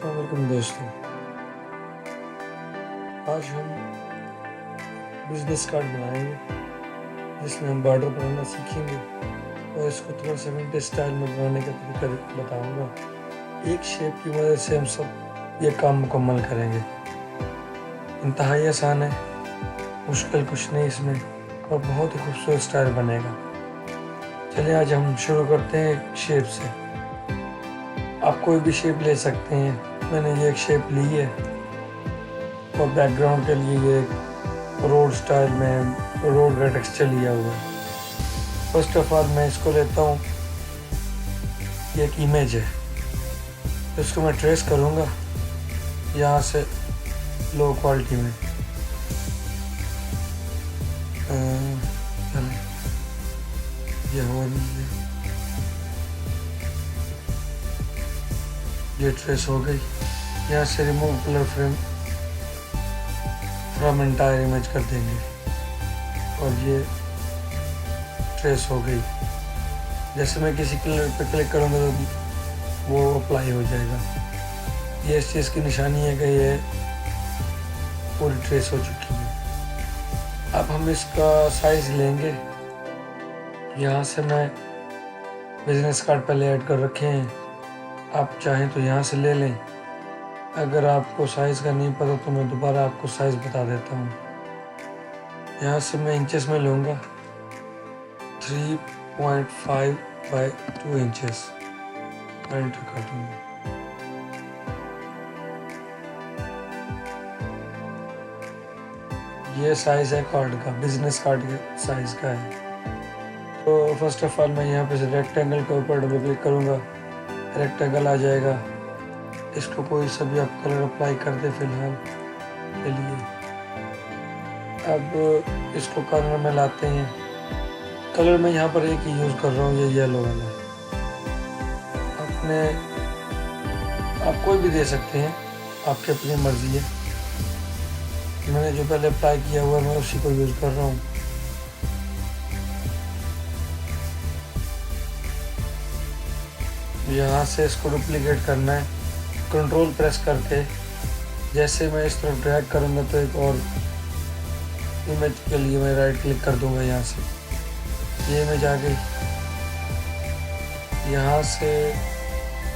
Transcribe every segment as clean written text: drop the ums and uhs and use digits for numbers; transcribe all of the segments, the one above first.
अस्सलाम वालेकुम दोस्तों। आज हम बिजनेस कार्ड बनाएंगे जिसमें हम बॉर्डर बनाना सीखेंगे और इसको थोड़ा सा विंटेज स्टाइल में बनाने का तरीका बताऊंगा। एक शेप की मदद से हम सब ये काम मुकम्मल करेंगे। इंतहाई आसान है, मुश्किल कुछ नहीं इसमें और बहुत ही खूबसूरत स्टाइल बनेगा। चलिए आज हम शुरू करते हैं एक शेप से। आप कोई भी शेप ले सकते हैं। मैंने ये एक शेप ली है और बैकग्राउंड के लिए ये रोड स्टाइल में रोड का टेक्सचर लिया हुआ है। फर्स्ट ऑफ ऑल मैं इसको लेता हूँ, ये एक इमेज है तो इसको मैं ट्रेस करूँगा यहाँ से लो क्वालिटी में। चलें, ये हुआ नहीं है, ये ट्रेस हो गई। यहाँ से remove colour from entire image कर देंगे और ये ट्रेस हो गई। जैसे मैं किसी कलर पे क्लिक करूँगा तो वो अप्लाई हो जाएगा। ये इस चीज़ की निशानी है कि ये पूरी ट्रेस हो चुकी है। अब हम इसका साइज़ लेंगे। यहाँ से मैं बिजनेस कार्ड पहले ऐड कर रखे हैं, आप चाहें तो यहाँ से ले लें। अगर आपको साइज़ का नहीं पता तो मैं दोबारा आपको साइज़ बता देता हूँ। यहाँ से मैं इंचेस में लूँगा 3.5 बाई 2 इंचेस एंटर कर दूँगा। ये साइज़ है कार्ड का, बिजनेस कार्ड के साइज़ का है। तो फर्स्ट ऑफ ऑल मैं यहाँ पे से रेक्टेंगल के ऊपर डबल क्लिक करूँगा, रेक्टेंगल आ जाएगा। इसको कोई सा भी आप कलर अप्लाई कर दे फिलहाल के लिए। अब इसको कलर में लाते हैं। कलर मैं यहाँ पर एक ही यूज़ कर रहा हूँ, ये येलो वाला। आप कोई भी दे सकते हैं, आपकी अपनी मर्ज़ी है। मैंने जो पहले अप्लाई किया हुआ मैं उसी को यूज़ कर रहा हूँ। यहाँ से इसको डुप्लीकेट करना है, कंट्रोल प्रेस करके। जैसे मैं इस तरफ ड्रैग करूँगा तो एक और इमेज के लिए मैं राइट क्लिक कर दूँगा। यहाँ से ये इमेज आ गई। यहाँ से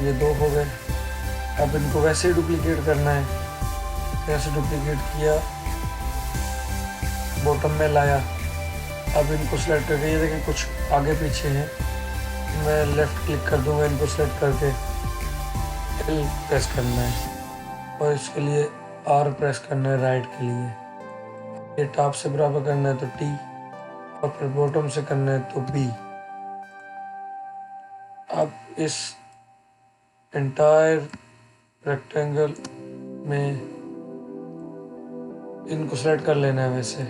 ये दो हो गए। अब इनको वैसे ही डुप्लीकेट करना है। जैसे डुप्लीकेट किया, बॉटम में लाया। अब इनको सेलेक्ट करके, ये देखें कुछ आगे पीछे हैं, मैं लेफ़्ट क्लिक कर दूँगा। इनको सेलेक्ट करके L प्रेस करना है और इसके लिए R प्रेस करना है राइट के लिए। ये टॉप से बराबर करना है तो T और फिर बॉटम से करना है तो B। अब इस एंटायर रेक्टेंगल में इनको सेलेक्ट कर लेना है। वैसे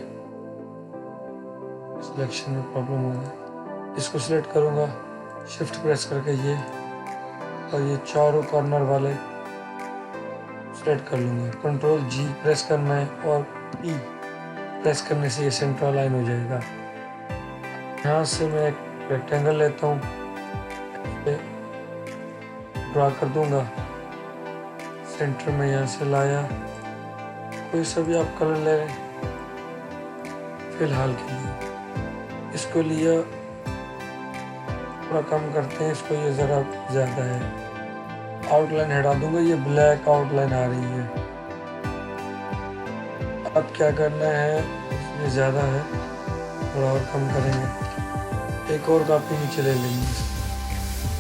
सिलेक्शन में प्रॉब्लम हो गया। इसको सेलेक्ट करूँगा, शिफ्ट प्रेस करके ये, और ये चारों कॉर्नर वाले सेलेक्ट कर लूँगा। कंट्रोल G प्रेस करना है और P प्रेस करने से ये सेंटर लाइन हो जाएगा। यहाँ से मैं एक रेक्टेंगल लेता हूँ, ड्रा कर दूँगा। सेंटर में यहाँ से लाया, कोई सा भी आप कलर ले लें फिलहाल के लिए। इसको लिया, थोड़ा कम करते हैं इसको, ये ज़रा ज़्यादा है। आउटलाइन हटा दूंगा, ये ब्लैक आउटलाइन आ रही है। अब क्या करना है, इसमें ज़्यादा है, थोड़ा और कम करेंगे। एक और कॉपी नीचे ले लेंगे,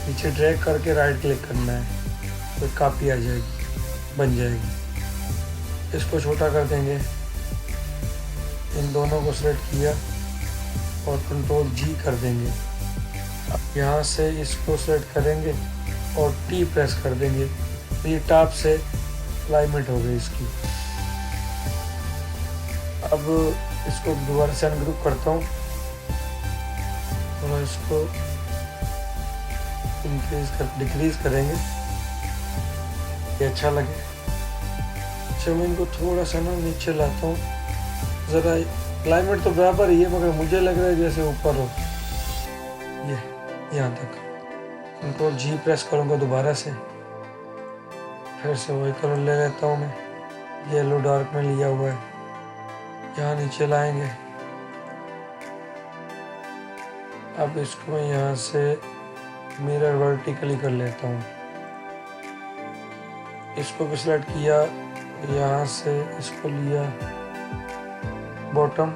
नीचे ड्रैग करके राइट क्लिक करना है तो कॉपी आ जाएगी, बन जाएगी। इसको छोटा कर देंगे। इन दोनों को सेलेक्ट किया और कंट्रोल G कर देंगे। अब यहाँ से इसको सेलेक्ट करेंगे और T प्रेस कर देंगे। ये टॉप से अलाइनमेंट हो गई इसकी। अब इसको दोबारा से अनग्रुप करता हूँ और इसको डिक्रीज करेंगे, ये अच्छा लगे। अच्छा, मैं इनको थोड़ा सा ना नीचे लाता हूँ, ज़रा अलाइनमेंट तो बराबर ही है मगर मुझे लग रहा है जैसे ऊपर हो। ये यहाँ तक कंट्रोल G प्रेस करूँगा दोबारा से, फिर से वही कलर ले लेता हूँ मैं, येलो डार्क में लिया हुआ है। यहाँ नीचे लाएंगे। अब इसको मैं यहाँ से मिरर वर्टिकली कर लेता हूँ। इसको भी सिलेक्ट किया, यहाँ से इसको लिया बॉटम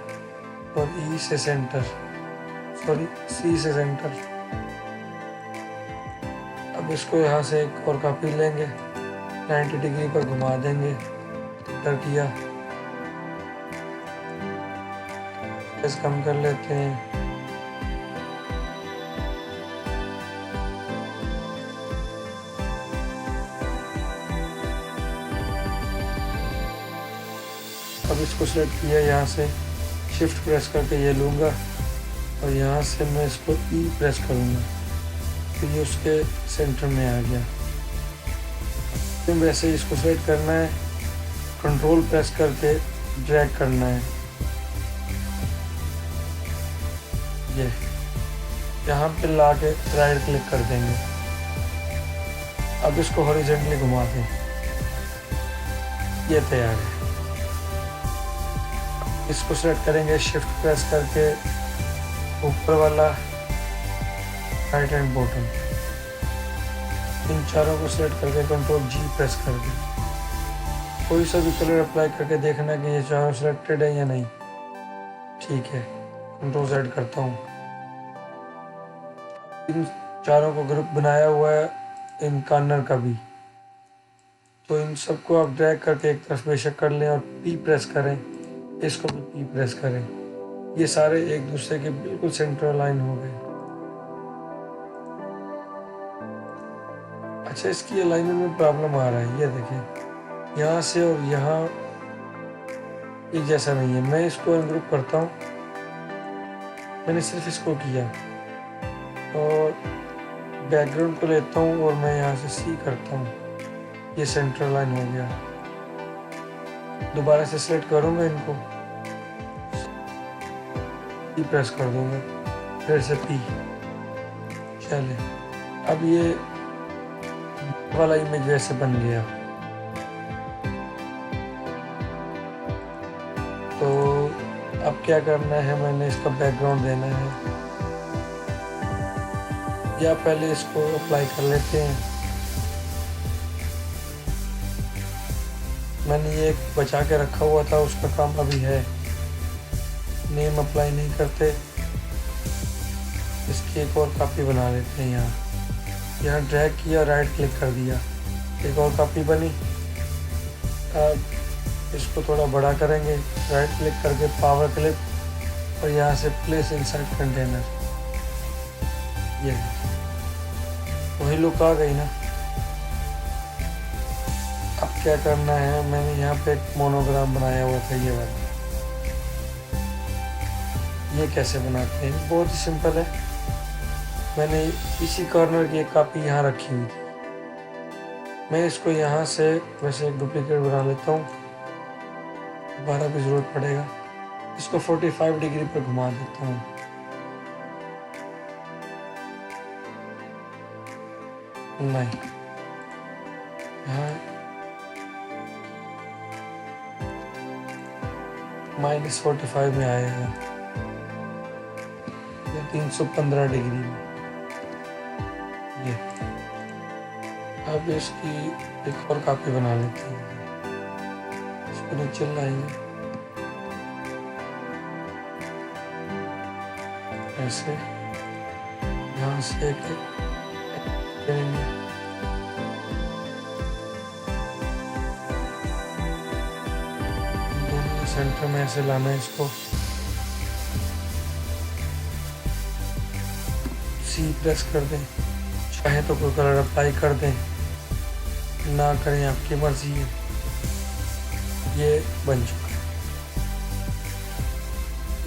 और ई से सेंटर, सॉरी सी से सेंटर। अब इसको यहाँ से एक और कॉपी लेंगे, 90 डिग्री पर घुमा देंगे, कर किया। साइज कम कर लेते हैं। अब इसको सेलेक्ट किया, यहाँ से शिफ्ट प्रेस करके ये लूँगा और यहाँ से मैं इसको ई प्रेस करूँगा, तो ये उसके सेंटर में आ गया। फिर वैसे ही इसको सेलेक्ट करना है, कंट्रोल प्रेस करके ड्रैग करना है। ये यहाँ पे ला के राइट क्लिक कर देंगे। अब इसको हॉरिजॉन्टली घुमा दें। ये तैयार है। इसको सेलेक्ट करेंगे, शिफ्ट प्रेस करके ऊपर वाला राइट हैंड बॉटम, इन चारों को सेलेक्ट करके कंट्रोल जी प्रेस कर दें। कोई सा भी कलर अप्लाई करके देखना कि ये चारों सिलेक्टेड है या नहीं। ठीक है, कंट्रोल सेट करता हूँ। इन चारों को ग्रुप बनाया हुआ है, इन कॉर्नर का भी, तो इन सबको आप ड्रैग करके एक तरफ बेशक कर लें और पी प्रेस करें, इसको भी पी प्रेस करें। ये सारे एक दूसरे के बिल्कुल सेंटर अलाइन हो गए। अच्छा, इसकी अलाइनमेंट में प्रॉब्लम आ रहा है, ये देखें यहाँ से और यहाँ एक जैसा नहीं है। मैं इसको अनग्रुप करता हूँ, मैंने सिर्फ इसको किया और बैकग्राउंड को लेता हूँ और मैं यहाँ से सी करता हूँ, ये सेंटर लाइन हो गया। दोबारा से सिलेक्ट करूँगा, इनको पी प्रेस कर दूँगा, फिर से पी। चले, अब ये वाला इमेज वैसे बन गया। तो अब क्या करना है, मैंने इसका बैकग्राउंड देना है, या पहले इसको अप्लाई कर लेते हैं। मैंने ये बचा के रखा हुआ था, उसका काम अभी है। नेम अप्लाई नहीं करते, इसकी एक और कॉपी बना लेते हैं। यहाँ ड्रैग किया, राइट क्लिक कर दिया, एक और कॉपी बनी। अब इसको थोड़ा बड़ा करेंगे, राइट क्लिक करके पावर क्लिक और यहाँ से प्लेस इनसाइड कंटेनर। ये वही लुक आ गई ना। अब क्या करना है, मैंने यहाँ पे एक मोनोग्राम बनाया हुआ था, ये वाला। ये कैसे बनाते हैं, बहुत ही सिंपल है। मैंने इसी कॉर्नर की एक कॉपी यहाँ रखी हुई थी, मैं इसको यहाँ से वैसे एक डुप्लीकेट बना लेता हूँ, दोबारा भी ज़रूरत पड़ेगा। इसको 45 डिग्री पर घुमा देता हूँ। नहीं, यहाँ -45 में आएगा, 315 डिग्री में। ये अब इसकी एक और कॉपी बना लेते हैं, इसको नीचे लाएंगे ऐसे, यहाँ से एक करेंगे। दोनों सेंटर में ऐसे लाना है इसको, सी प्रेस कर दें। चाहे तो कोई कलर अप्लाई कर दें, ना करें, आपकी मर्जी है। ये बन चुका है।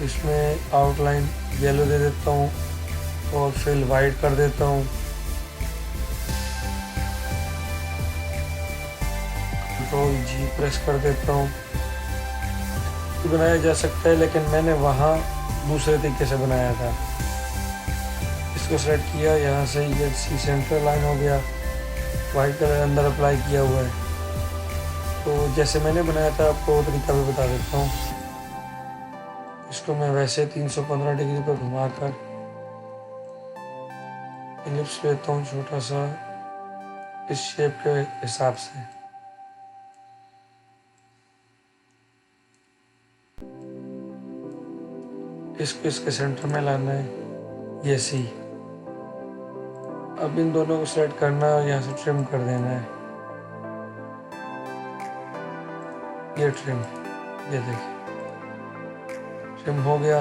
इसमें आउटलाइन येलो दे देता हूँ और फिल वाइट कर देता हूँ। कंट्रोल जी प्रेस कर देता हूँ। बनाया जा सकता है, लेकिन मैंने वहाँ दूसरे तरीके से बनाया था। इसको सेलेक्ट किया, यहाँ से ये सी सेंटर लाइन हो गया, वाइट कलर अंदर अप्लाई किया हुआ है। तो जैसे मैंने बनाया था आपको वो तरीका भी बता देता हूँ। इसको मैं वैसे 315 डिग्री पर घुमाकर इलिप्स लेता हूँ छोटा सा, इस शेप के हिसाब से। इसको इसके सेंटर में लाना है, ये सी। अब इन दोनों को सेलेक्ट करना है और यहाँ से ट्रिम कर देना है, ये ट्रिम, ये देखिए ट्रिम हो गया।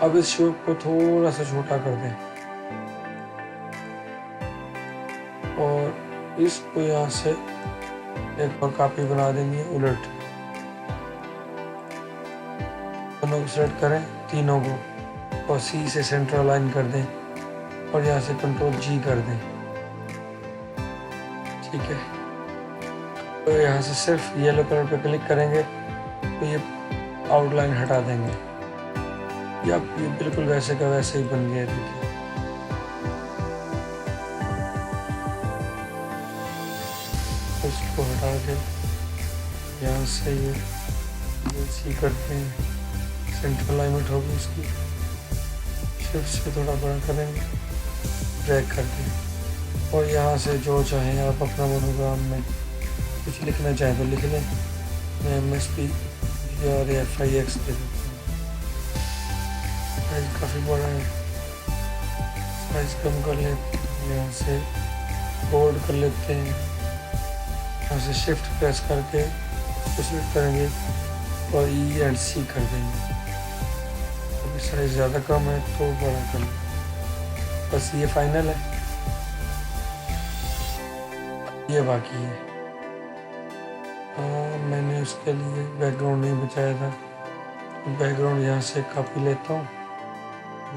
अब इस शेप को थोड़ा सा छोटा कर दें और इसको यहाँ से एक और कॉपी बना देनी है उलट। दोनों को सेलेक्ट करें, तीनों को, और सी से सेंटर अलाइन कर दें और यहाँ से कंट्रोल जी कर दें। ठीक है, तो यहाँ से सिर्फ येलो कलर पे क्लिक करेंगे तो ये आउटलाइन हटा देंगे। ये बिल्कुल वैसे का वैसे ही बन गया। देखिए इसको हटा के यहाँ से ये सी करते हैं, सेंटर अलाइनमेंट होगी इसकी। शिफ्ट से थोड़ा बड़ा करेंगे, ड्रैग करके, और यहाँ से जो चाहें आप अपना मोनोग्राम में कुछ लिखना चाहें तो लिख लें। मैं MSP और FIX दे देता हूँ। साइज काफ़ी बड़ा है, साइज कम कर लेते हैं, यहाँ से बोल्ड कर लेते हैं, यहाँ से शिफ्ट प्रेस करके सिलेक्ट करेंगे और E एंड C कर देंगे। अभी साइज ज़्यादा कम है तो बड़ा कर लें। बस ये फाइनल है, ये बाकी है। मैंने उसके लिए बैकग्राउंड नहीं बचाया था, तो बैकग्राउंड यहाँ से कॉपी लेता हूँ,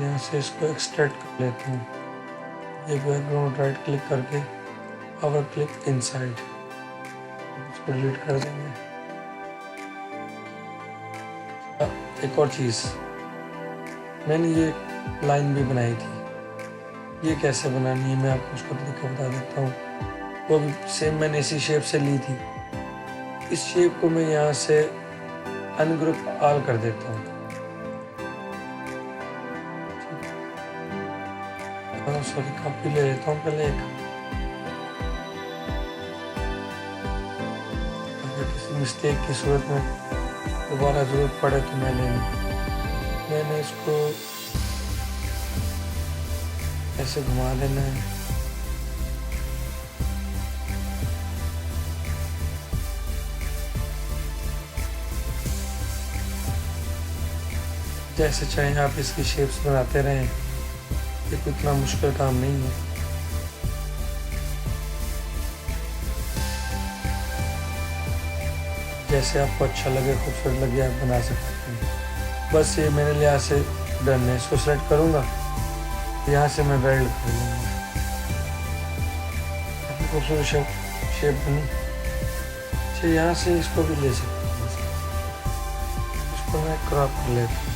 यहाँ से इसको एक्सट्रैक्ट कर लेता हूँ। ये बैकग्राउंड राइट क्लिक करके पावर क्लिक इनसाइड, इसको डिलीट कर देंगे। एक और चीज़, मैंने ये लाइन भी बनाई थी, ये कैसे बनानी है मैं आपको उसका तरीका बता देता हूँ। वो भी सेम मैंने इसी शेप से ली थी। इस शेप को मैं यहाँ से अनग्रुप ऑल कर देता हूँ। सॉरी, कॉपी ले लेता हूँ पहले एक, अगर किसी मिस्टेक की सूरत में दोबारा ज़रूरत पड़े तो मैं ले लूँ। मैंने इसको ऐसे घुमा देना है, जैसे चाहें आप इसकी शेप्स बनाते रहें, ये कोई इतना मुश्किल काम नहीं है। जैसे आपको अच्छा लगे, खूबसूरत लगे, आप बना सकते हैं। बस ये मेरे लिए यहाँ से डन है। इसको सेलेक्ट करूँगा, यहाँ से मैं वेल्ड कर लूँगा। खूबसूरत शेप बनी। अच्छा, यहाँ से इसको भी ले सकते हैं, इसको मैं क्रॉप कर लेता हूँ।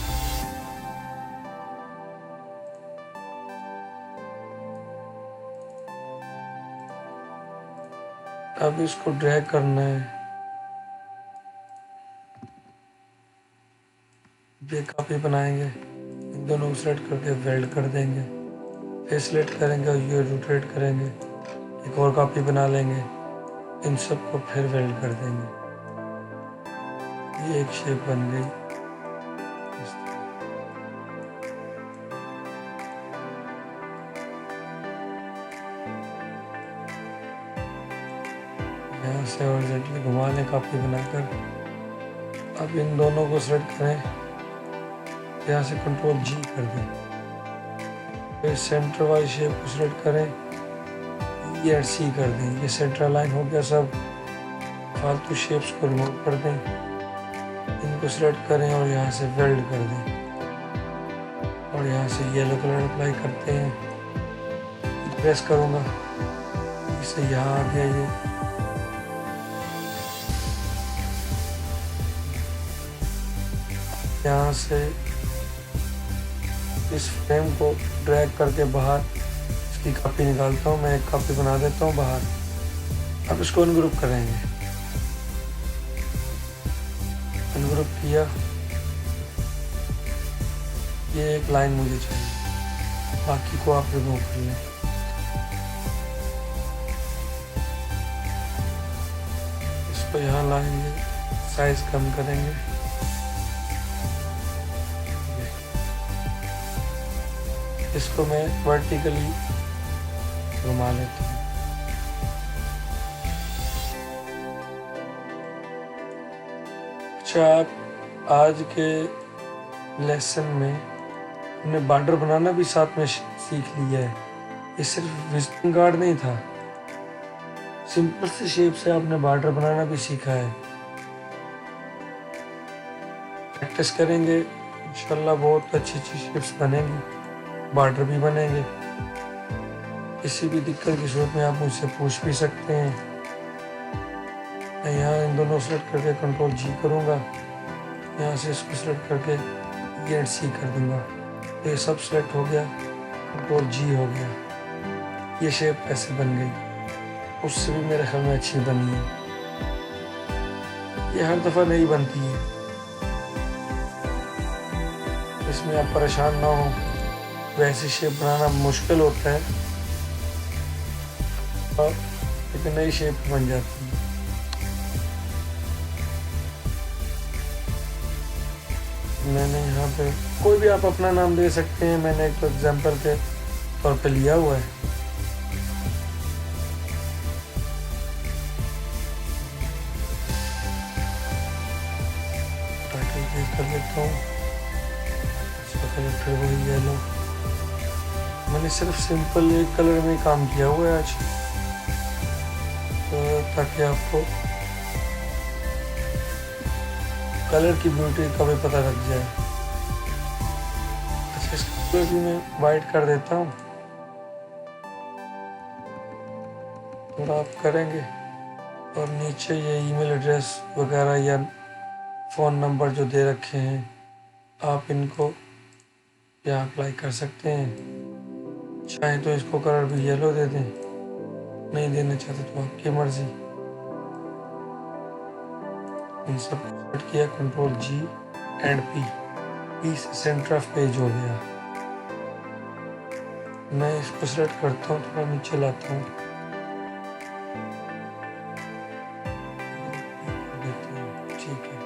अब इसको ड्रैग करना है, ये कॉपी बनाएंगे, इन दोनों को सेलेक्ट करके वेल्ड कर देंगे, फिर सेलेक्ट करेंगे और ये रोटेट करेंगे, एक और कॉपी बना लेंगे, इन सब को फिर वेल्ड कर देंगे। ये एक शेप बन गई। यहाँ से हॉरिजॉन्टली घुमा लें कॉपी बनाकर। अब इन दोनों को सेलेक्ट करें, यहाँ से कंट्रोल G कर दें, फिर सेंटर वाली शेप को सेलेक्ट करें, E और C कर दें। ये सेंटर लाइन हो गया। सब फालतू शेप्स को रिमूव कर दें, इनको सेलेक्ट करें और यहाँ से वेल्ड कर दें, और यहाँ से येलो कलर अप्लाई करते हैं। प्रेस करूँगा, इससे यहाँ आ गया ये। यहाँ से इस फ्रेम को ड्रैग करके बाहर इसकी कॉपी निकालता हूँ। मैं एक कॉपी बना देता हूँ बाहर। अब इसको अनग्रुप करेंगे, सेलेक्ट किया, ये एक लाइन मुझे चाहिए, बाकी को आप रिमूव कर लें। इसको यहाँ लाएंगे, साइज कम करेंगे, इसको मैं वर्टिकली घुमा लेता हूँ। अच्छा, आप आज के लेसन में हमने बॉर्डर बनाना भी साथ में सीख लिया है। ये सिर्फ विजिटिंग कार्ड नहीं था, सिंपल से शेप से आपने बॉर्डर बनाना भी सीखा है। प्रैक्टिस करेंगे इंशाल्लाह बहुत अच्छी अच्छी शेप्स बनेंगी, बॉर्डर भी बनेंगे। किसी भी दिक्कत की सूरत में आप मुझसे पूछ भी सकते हैं। मैं यहाँ इन दोनों सेलेक्ट करके कंट्रोल जी करूँगा, यहाँ से इसको सेलेक्ट करके ई एंड सी कर दूँगा, तो ये सब सेलेक्ट हो गया, कंट्रोल जी हो गया। ये शेप ऐसे बन गई, उससे भी मेरे ख्याल में अच्छी बनी है। ये हर दफ़ा नहीं बनती है, इसमें आप परेशान ना हो, वैसी शेप बनाना मुश्किल होता है और एक नई शेप बन जाती है। मैंने यहाँ पे कोई भी आप अपना नाम दे सकते हैं, मैंने एक तो एग्जाम्पल के तौर पे लिया हुआ है। टाइटल चेंज कर लेता हूँ, इसका कलर फिर वही येलो। मैंने सिर्फ सिंपल एक कलर में काम किया हुआ है आज, तो ताकि आपको कलर की ब्यूटी का भी पता लग जाए। अच्छा, इसका कलर भी मैं वाइट कर देता हूँ, थोड़ा आप करेंगे और नीचे ये ईमेल एड्रेस वगैरह या फ़ोन नंबर जो दे रखे हैं आप इनको यहाँ अप्लाई कर सकते हैं। चाहें तो इसको कलर भी येलो दे दें, नहीं देना चाहते तो आपकी मर्जी। इन सब को सेट किया, control G and P, P से सेंटर ऑफ पेज हो गया। मैं इसको सेलेक्ट करता हूँ, थोड़ा नीचे लाता हूँ, ठीक है।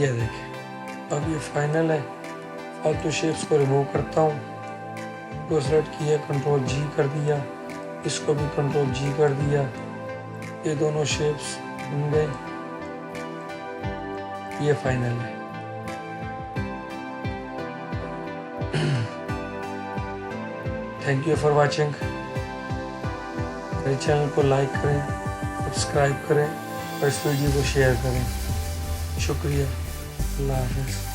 ये देखें, अब ये फाइनल है। फालतू शेप्स को रिमूव करता हूँ, इसको सेलेक्ट किया, कंट्रोल जी कर दिया, इसको भी कंट्रोल जी कर दिया, ये दोनों शेप्स बन गए। ये फाइनल है। Thank you for watching. मेरे चैनल को लाइक करें, सब्सक्राइब करें और इस वीडियो को शेयर करें। शुक्रिया। अल्लाह हाफिज़।